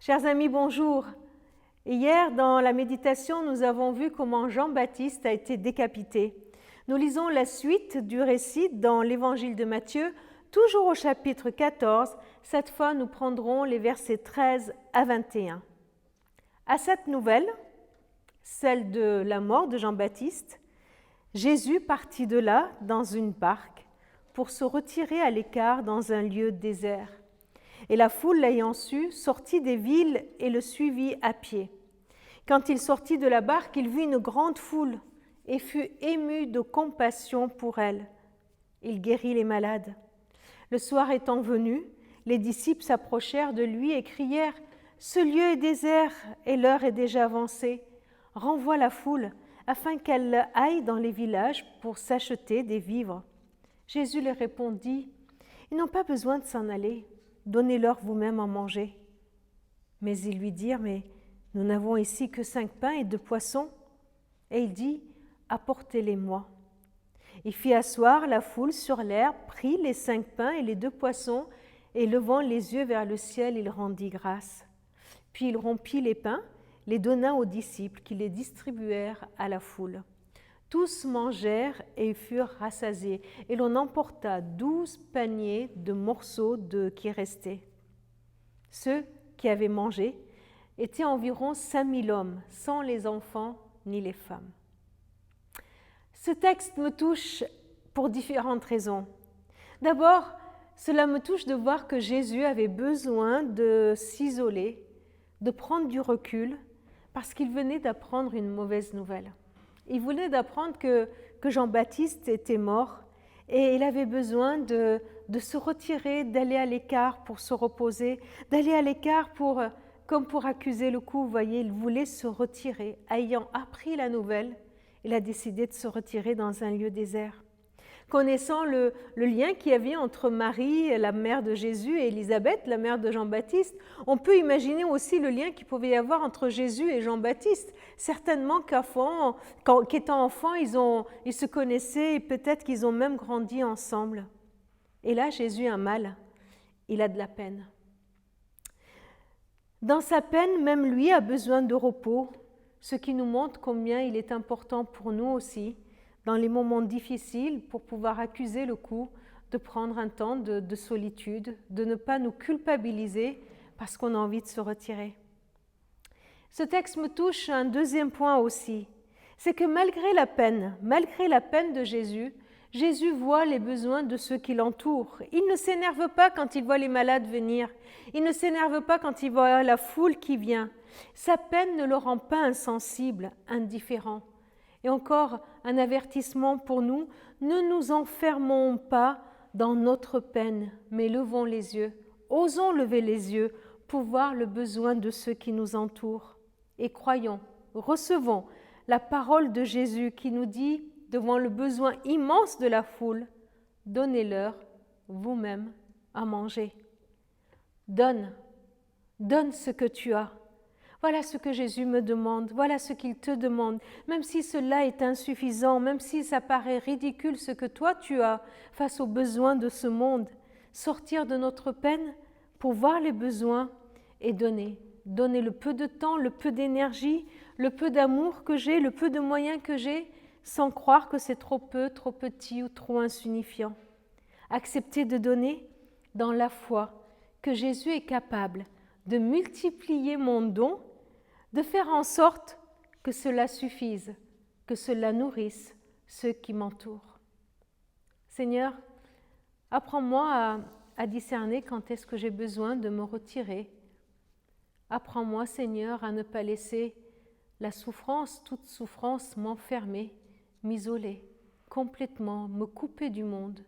Chers amis, bonjour. Hier, dans la méditation, nous avons vu comment Jean-Baptiste a été décapité. Nous lisons la suite du récit dans l'évangile de Matthieu, toujours au chapitre 14. Cette fois, nous prendrons les versets 13 à 21. À cette nouvelle, celle de la mort de Jean-Baptiste, Jésus partit de là dans une barque pour se retirer à l'écart dans un lieu désert. Et la foule, l'ayant su, sortit des villes et le suivit à pied. Quand il sortit de la barque, il vit une grande foule et fut ému de compassion pour elle. Il guérit les malades. Le soir étant venu, les disciples s'approchèrent de lui et crièrent « Ce lieu est désert et l'heure est déjà avancée. Renvoie la foule afin qu'elle aille dans les villages pour s'acheter des vivres. » Jésus leur répondit « Ils n'ont pas besoin de s'en aller. Donnez-leur vous-même à manger. » Mais ils lui dirent « Mais nous n'avons ici que 5 pains et 2 poissons. » Et il dit « Apportez-les-moi. » Il fit asseoir la foule sur l'herbe, prit les 5 pains et les 2 poissons, et levant les yeux vers le ciel, il rendit grâce. Puis il rompit les pains, les donna aux disciples, qui les distribuèrent à la foule. Tous mangèrent et furent rassasiés, et l'on emporta 12 paniers de morceaux qui restaient. Ceux qui avaient mangé étaient environ 5000 hommes, sans les enfants ni les femmes. Ce texte me touche pour différentes raisons. D'abord, cela me touche de voir que Jésus avait besoin de s'isoler, de prendre du recul, parce qu'il venait d'apprendre une mauvaise nouvelle. Il venait d'apprendre que Jean-Baptiste était mort et il avait besoin de se retirer, d'aller à l'écart pour se reposer, d'aller à l'écart comme pour accuser le coup. Vous voyez, il voulait se retirer. Ayant appris la nouvelle, il a décidé de se retirer dans un lieu désert. Connaissant le lien qu'il y avait entre Marie, la mère de Jésus, et Élisabeth, la mère de Jean-Baptiste, on peut imaginer aussi le lien qu'il pouvait y avoir entre Jésus et Jean-Baptiste. Certainement qu'étant enfants, ils se connaissaient et peut-être qu'ils ont même grandi ensemble. Et là, Jésus a mal, il a de la peine. Dans sa peine, même lui a besoin de repos, ce qui nous montre combien il est important pour nous aussi, dans les moments difficiles, pour pouvoir accuser le coup, de prendre un temps de solitude, de ne pas nous culpabiliser parce qu'on a envie de se retirer. Ce texte me touche à un deuxième point aussi, c'est que malgré la peine de Jésus, Jésus voit les besoins de ceux qui l'entourent. Il ne s'énerve pas quand il voit les malades venir, il ne s'énerve pas quand il voit la foule qui vient. Sa peine ne le rend pas insensible, indifférent. Et encore un avertissement pour nous, ne nous enfermons pas dans notre peine, mais levons les yeux, osons lever les yeux pour voir le besoin de ceux qui nous entourent. Et croyons, recevons la parole de Jésus qui nous dit, devant le besoin immense de la foule, donnez-leur vous-même à manger. Donne ce que tu as. Voilà ce que Jésus me demande, voilà ce qu'il te demande. Même si cela est insuffisant, même si ça paraît ridicule ce que toi tu as face aux besoins de ce monde, sortir de notre peine pour voir les besoins et donner. Donner le peu de temps, le peu d'énergie, le peu d'amour que j'ai, le peu de moyens que j'ai, sans croire que c'est trop peu, trop petit ou trop insignifiant. Accepter de donner dans la foi que Jésus est capable de multiplier mon don, de faire en sorte que cela suffise, que cela nourrisse ceux qui m'entourent. Seigneur, apprends-moi à discerner quand est-ce que j'ai besoin de me retirer. Apprends-moi, Seigneur, à ne pas laisser la souffrance, toute souffrance, m'enfermer, m'isoler complètement, me couper du monde.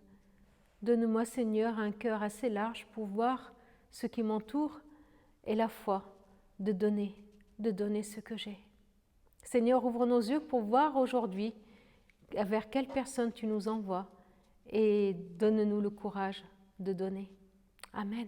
Donne-moi, Seigneur, un cœur assez large pour voir ce qui m'entoure et la foi de donner ce que j'ai. Seigneur, ouvre nos yeux pour voir aujourd'hui vers quelle personne tu nous envoies et donne-nous le courage de donner. Amen.